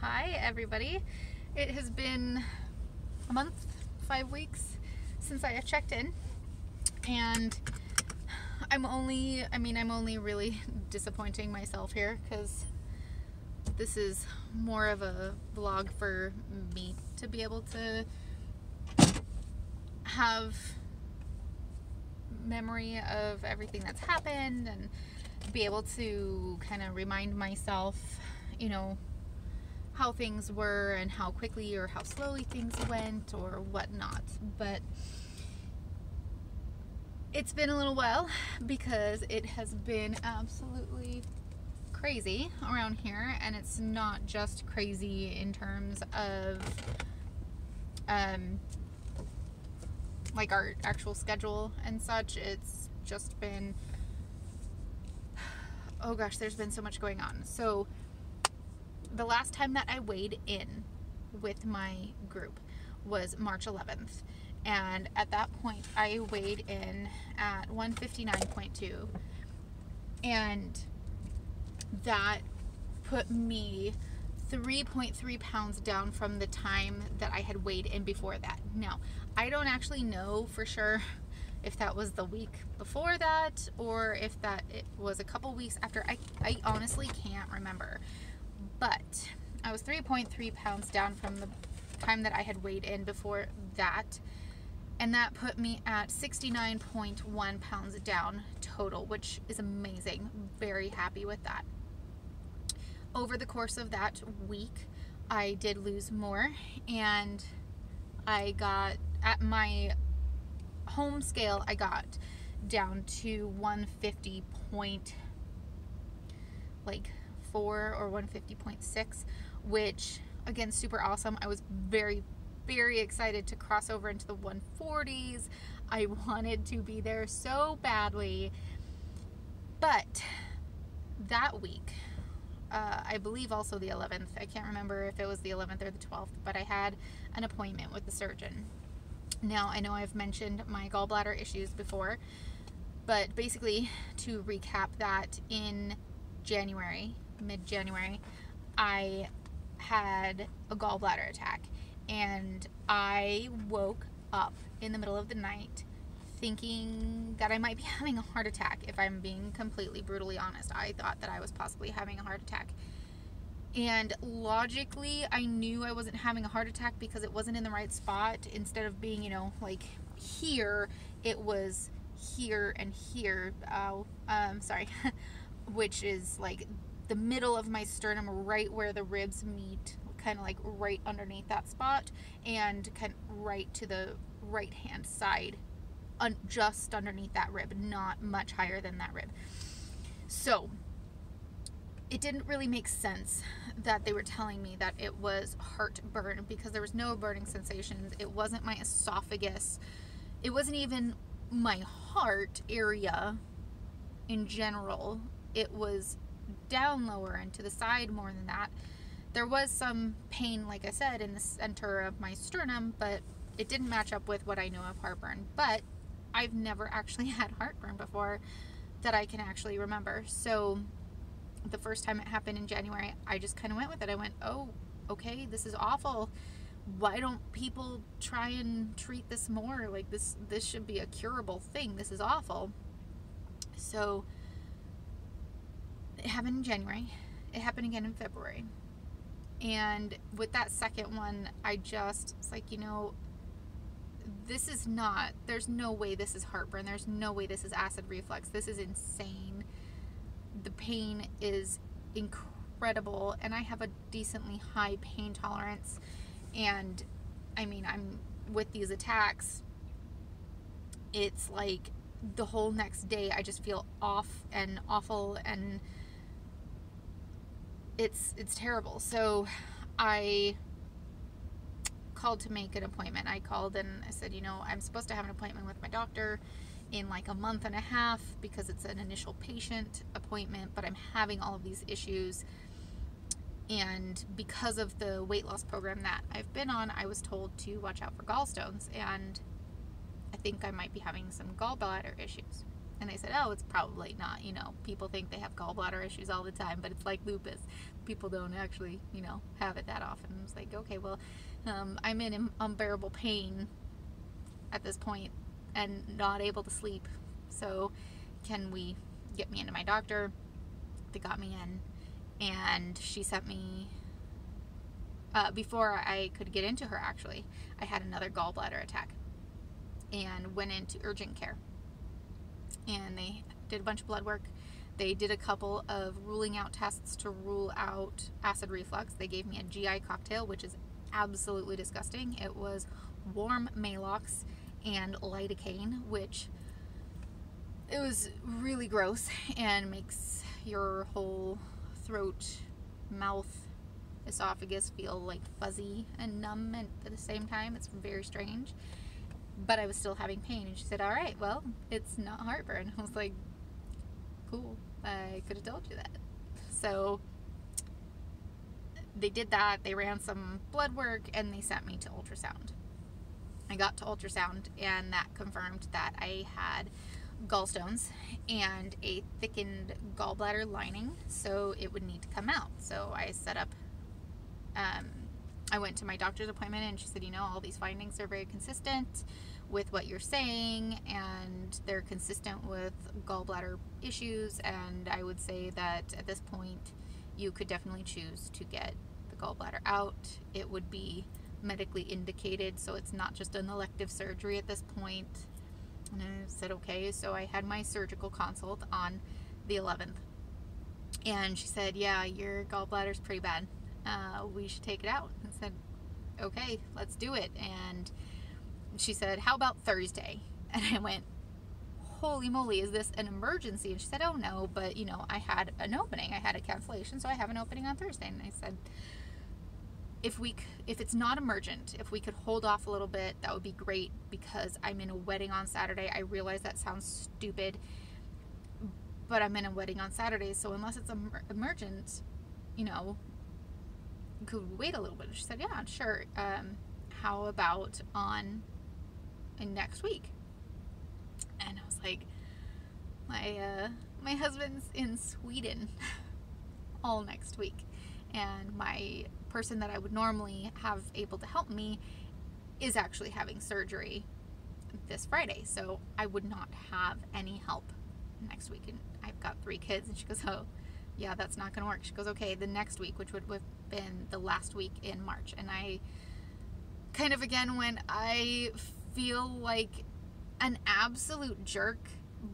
Hi everybody. It has been a month, 5 weeks since I have checked in, and I'm only really disappointing myself here because this is more of a vlog for me to be able to have memory of everything that's happened and be able to kind of remind myself, how things were and how quickly or how slowly things went or whatnot. But it's been a little while because it has been absolutely crazy around here, and it's not just crazy in terms of like our actual schedule and such. It's just been, oh gosh, there's been so much going on. So the last time that I weighed in with my group was March 11th. And at that point, I weighed in at 159.2. And that put me 3.3 pounds down from the time that I had weighed in before that. Now, I don't actually know for sure if that was the week before that or if it was a couple weeks after. I honestly can't remember. But I was 3.3 pounds down from the time that I had weighed in before that. And that put me at 69.1 pounds down total, which is amazing. Very happy with that. Over the course of that week, I did lose more, and I got, at my home scale, I got down to 150.4 or 150.6, which again, super awesome. I was very, very excited to cross over into the 140s. I wanted to be there so badly. But that week, I believe also the 11th, I can't remember if it was the 11th or the 12th, but I had an appointment with the surgeon. Now, I know I've mentioned my gallbladder issues before, but basically, to recap that, in January, mid-January, I had a gallbladder attack, and I woke up in the middle of the night thinking that I might be having a heart attack. If I'm being completely brutally honest, I thought that I was possibly having a heart attack. And logically, I knew I wasn't having a heart attack because it wasn't in the right spot. Instead of being, like here, it was here and here. Sorry. Which is like the middle of my sternum, right where the ribs meet, kind of like right underneath that spot, and kind of right to the right hand side, just underneath that rib, not much higher than that rib. So it didn't really make sense that they were telling me that it was heartburn, because there was no burning sensations. It wasn't my esophagus. It wasn't even my heart area in general. It was down lower and to the side more than that. There was some pain, like I said, in the center of my sternum, but it didn't match up with what I know of heartburn. But I've never actually had heartburn before that I can actually remember. So the first time it happened in January, I just kind of went with it. I went, oh, okay, this is awful. Why don't people try and treat this more? Like, this should be a curable thing. This is awful. So it happened in January. It happened again in February. And with that second one, I just, it's like, this is not, there's no way this is heartburn. There's no way this is acid reflux. This is insane. The pain is incredible, and I have a decently high pain tolerance. And I mean, I'm with these attacks, it's like the whole next day I just feel off and awful, and it's terrible. So I called to make an appointment. I called and I said, I'm supposed to have an appointment with my doctor in like a month and a half because it's an initial patient appointment, but I'm having all of these issues. And because of the weight loss program that I've been on, I was told to watch out for gallstones, and I think I might be having some gallbladder issues. And they said, oh, it's probably not, you know, people think they have gallbladder issues all the time, but it's like lupus. People don't actually, you know, have it that often. I was like, okay, well, I'm in unbearable pain at this point and not able to sleep. So can we get me into my doctor? They got me in, and she sent me, before I could get into her, actually, I had another gallbladder attack and went into urgent care. And they did a bunch of blood work. They did a couple of ruling out tests to rule out acid reflux. They gave me a GI cocktail, which is absolutely disgusting. It was warm Maalox and lidocaine, which it was really gross and makes your whole throat, mouth, esophagus feel like fuzzy and numb at the same time. It's very strange. But I was still having pain, and she said, all right, well, it's not heartburn. I was like, cool, I could have told you that. So they did that. They ran some blood work, and they sent me to ultrasound. I got to ultrasound, and that confirmed that I had gallstones and a thickened gallbladder lining, so it would need to come out. So I set up, I went to my doctor's appointment, and she said, you know, all these findings are very consistent with what you're saying, and they're consistent with gallbladder issues, and I would say that at this point you could definitely choose to get the gallbladder out. It would be medically indicated, so it's not just an elective surgery at this point. And I said, okay. So I had my surgical consult on the 11th, and she said, yeah, your gallbladder's pretty bad. We should take it out. I said, okay, let's do it. And she said, how about Thursday? And I went, holy moly, is this an emergency? And she said, oh no, but you know, I had an opening. I had a cancellation, so I have an opening on Thursday. And I said, if it's not emergent, if we could hold off a little bit, that would be great, because I'm in a wedding on Saturday. I realize that sounds stupid, but I'm in a wedding on Saturday, so unless it's emergent, you know, could we wait a little bit? She said, yeah, sure. How about in next week? And I was like, my husband's in Sweden all next week, and my person that I would normally have able to help me is actually having surgery this Friday, so I would not have any help next week. And I've got 3 kids, and she goes, oh yeah, that's not gonna work. She goes, okay, the next week, which would have been the last week in March. And I kind of again went, I feel like an absolute jerk,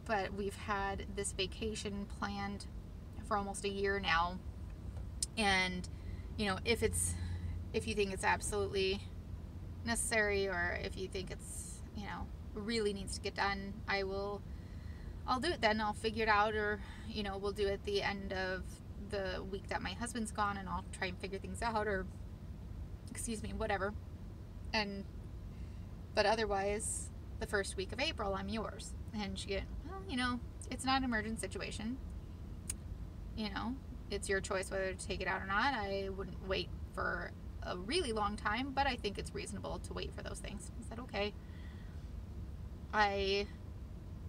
but we've had this vacation planned for almost a year now, and you know, if you think it's absolutely necessary, or if you think it's, you know, really needs to get done, I'll do it then. I'll figure it out, or you know, we'll do it at the end of the week that my husband's gone, and I'll try and figure things out, or excuse me, whatever. But otherwise, the first week of April, I'm yours. And she went, well, you know, it's not an emergent situation. You know, it's your choice whether to take it out or not. I wouldn't wait for a really long time, but I think it's reasonable to wait for those things. I said, okay. I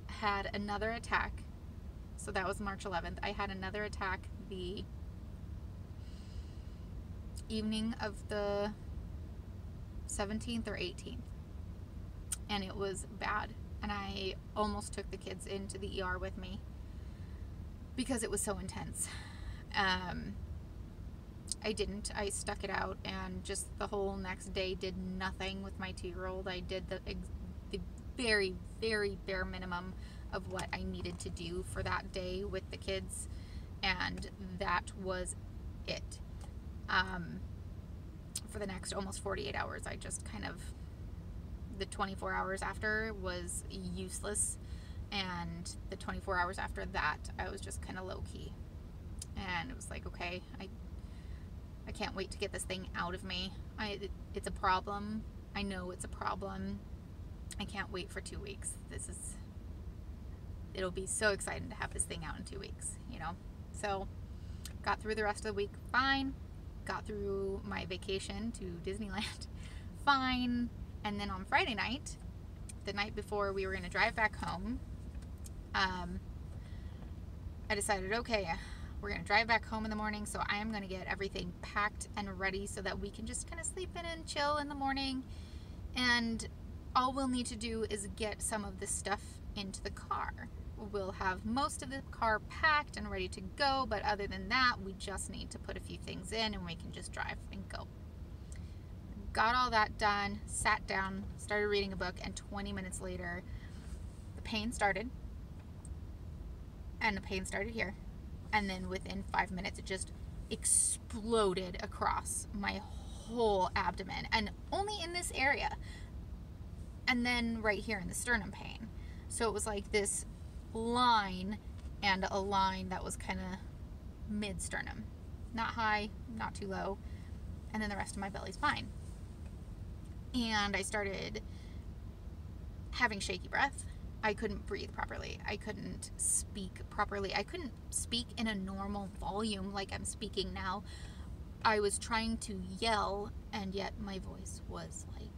had another attack. So that was March 11th. I had another attack the evening of the 17th or 18th. And it was bad. And I almost took the kids into the ER with me because it was so intense. I didn't. I stuck it out, and just the whole next day did nothing with my 2-year-old. I did the very, very bare minimum of what I needed to do for that day with the kids, and that was it. For the next almost 48 hours, I just kind of, the 24 hours after was useless, and the 24 hours after that, I was just kind of low-key. And it was like, okay, I can't wait to get this thing out of me. It's a problem. I know it's a problem. I can't wait for 2 weeks. It'll be so exciting to have this thing out in 2 weeks, you know? So, got through the rest of the week fine. Got through my vacation to Disneyland fine. And then on Friday night, the night before we were going to drive back home, Um, I decided, okay, we're going to drive back home in the morning, so I am going to get everything packed and ready so that we can just kind of sleep in and chill in the morning. And all we'll need to do is get some of this stuff into the car. We'll have most of the car packed and ready to go, but other than that, we just need to put a few things in and we can just drive and go. Got all that done, sat down, started reading a book, and 20 minutes later, the pain started. And the pain started here. And then within 5 minutes, it just exploded across my whole abdomen, and only in this area. And then right here in the sternum pain. So it was like this line and a line that was kind of mid-sternum. Not high, not too low. And then the rest of my belly's fine. And I started having shaky breath. I couldn't breathe properly. I couldn't speak properly. I couldn't speak in a normal volume like I'm speaking now. I was trying to yell, and yet my voice was like,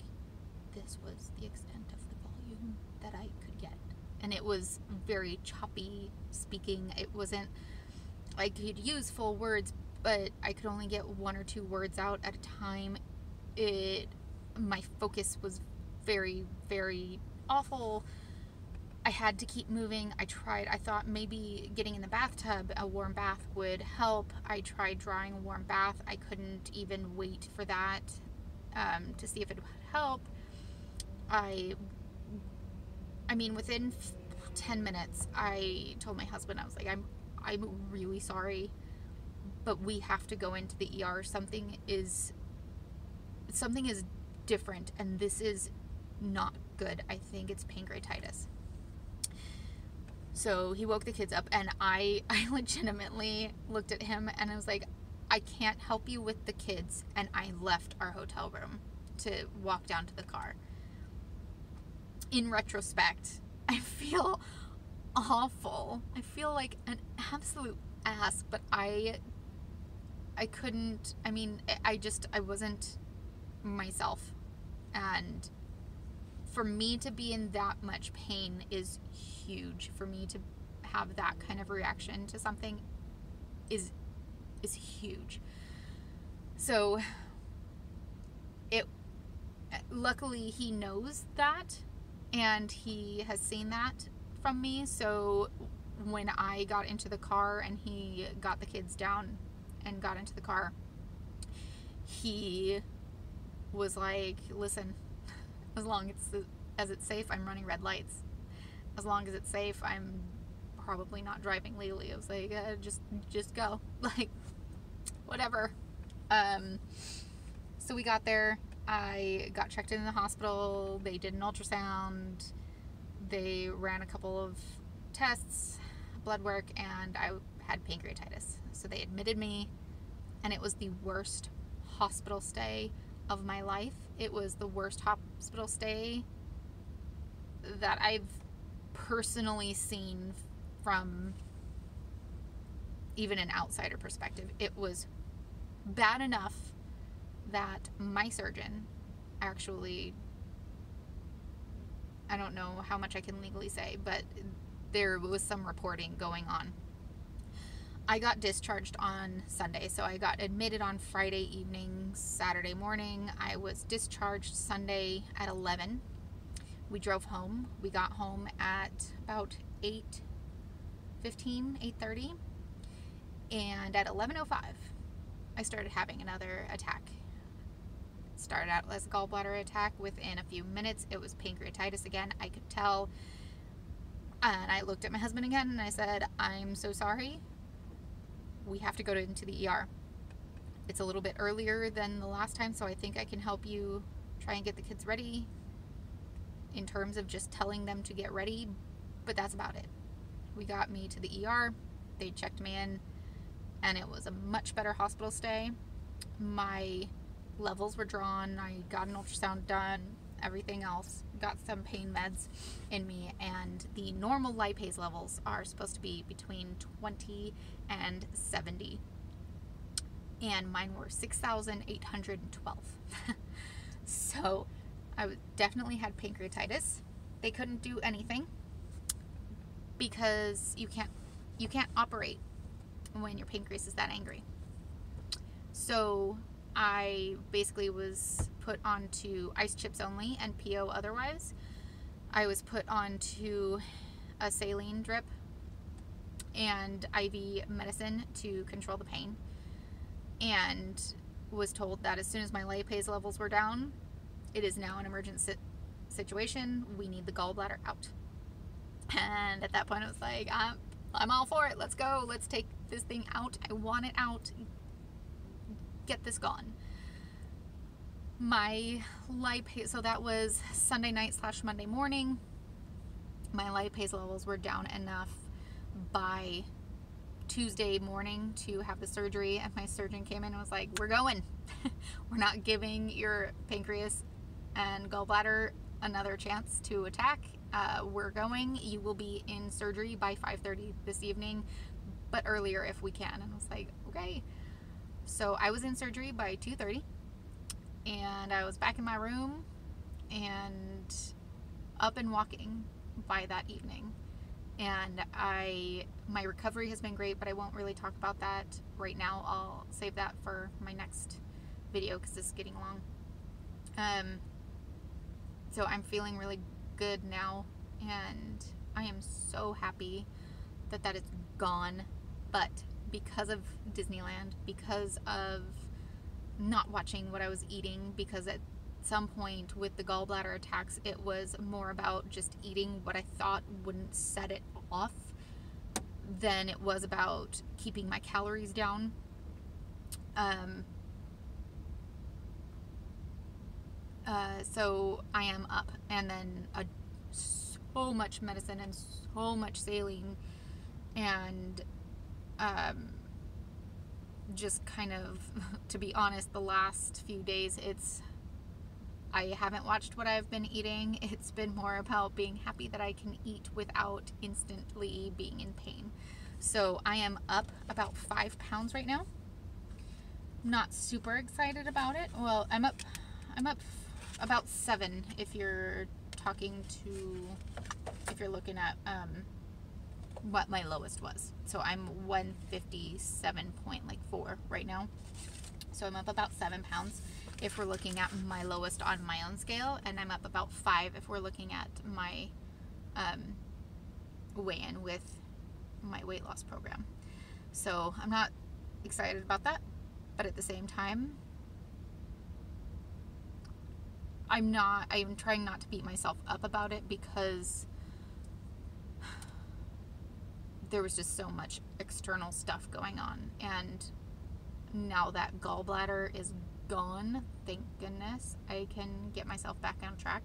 this was the extent of the volume that I could get. And it was very choppy speaking. It wasn't, I could use full words, but I could only get 1 or 2 words out at a time. My focus was very, very awful. I had to keep moving. I thought maybe getting in the bathtub, a warm bath would help. I tried drawing a warm bath. I couldn't even wait for that to see if it would help. I mean, within 10 minutes, I told my husband, I was like, I'm really sorry, but we have to go into the ER. Something is different, and this is not good. I think it's pancreatitis. So he woke the kids up, and I legitimately looked at him and I was like, I can't help you with the kids. And I left our hotel room to walk down to the car. In retrospect, I feel awful. I feel like an absolute ass, but I couldn't, I mean, I wasn't myself. And for me to be in that much pain is huge. For me to have that kind of reaction to something is huge. So luckily he knows that, and he has seen that from me. So when I got into the car and he got the kids down and got into the car, he was like, listen, as long as it's safe, I'm running red lights. As long as it's safe, I'm probably not driving legally. I was like, just go. Like, whatever. So we got there. I got checked in the hospital. They did an ultrasound. They ran a couple of tests, blood work, and I had pancreatitis. So they admitted me, and it was the worst hospital stay of my life. It was the worst hospital stay that I've personally seen from even an outsider perspective. It was bad enough that my surgeon actually, I don't know how much I can legally say, but there was some reporting going on. I got discharged on Sunday, so I got admitted on Friday evening, Saturday morning. I was discharged Sunday at 11. We drove home. We got home at about 8:15, 8:30. And at 11:05, I started having another attack. It started out as a gallbladder attack. Within a few minutes, it was pancreatitis again. I could tell. And I looked at my husband again and I said, I'm so sorry. We have to go into the ER. It's a little bit earlier than the last time, so I think I can help you try and get the kids ready in terms of just telling them to get ready, but that's about it. We got me to the ER. They checked me in, and it was a much better hospital stay. My levels were drawn. I got an ultrasound done, everything else. Got some pain meds in me, and the normal lipase levels are supposed to be between 20 and 70. And mine were 6,812. So I definitely had pancreatitis. They couldn't do anything. because you can't operate when your pancreas is that angry. So I basically was put onto ice chips only and PO otherwise. I was put onto a saline drip and IV medicine to control the pain, and was told that as soon as my lipase levels were down, it is now an emergent situation. We need the gallbladder out. And at that point, I was like, I'm all for it. Let's go. Let's take this thing out. I want it out. Get this gone. My lipase, so that was Sunday night / Monday morning. My lipase levels were down enough by Tuesday morning to have the surgery, and my surgeon came in and was like, we're going. We're not giving your pancreas and gallbladder another chance to attack. We're going. You will be in surgery by 5:30 this evening, but earlier if we can. And I was like, okay. So I was in surgery by 2:30, and I was back in my room and up and walking by that evening. And my recovery has been great, but I won't really talk about that right now. I'll save that for my next video because this is getting long. So I'm feeling really good now, and I am so happy that that is gone. But because of Disneyland, because of not watching what I was eating, because at some point with the gallbladder attacks, it was more about just eating what I thought wouldn't set it off than it was about keeping my calories down. So I am up, and then so much medicine and so much saline, and just kind of, to be honest, the last few days I haven't watched what I've been eating. It's been more about being happy that I can eat without instantly being in pain. So I am up about 5 pounds right now. Not super excited about it. Well, I'm up about 7 if you're looking at what my lowest was. So I'm 157.4 right now. So I'm up about 7 pounds if we're looking at my lowest on my own scale, and I'm up about 5 if we're looking at my weigh-in with my weight loss program. So I'm not excited about that, but at the same time, I'm trying not to beat myself up about it, because there was just so much external stuff going on, and now that gallbladder is gone, thank goodness, I can get myself back on track.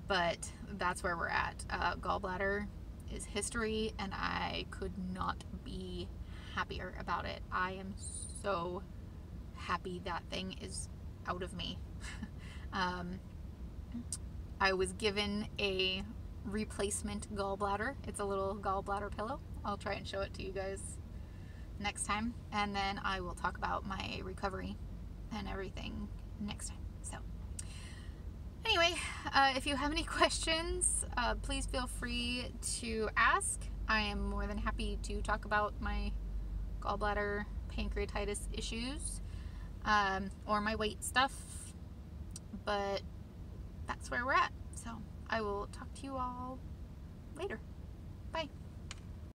But that's where we're at. Gallbladder is history, and I could not be happier about it. I am so happy that thing is out of me. I was given a replacement gallbladder. It's a little gallbladder pillow. I'll try and show it to you guys next time, and then I will talk about my recovery and everything next time. So anyway, if you have any questions, please feel free to ask. I am more than happy to talk about my gallbladder pancreatitis issues, or my weight stuff, but that's where we're at. So I will talk to you all later. Bye.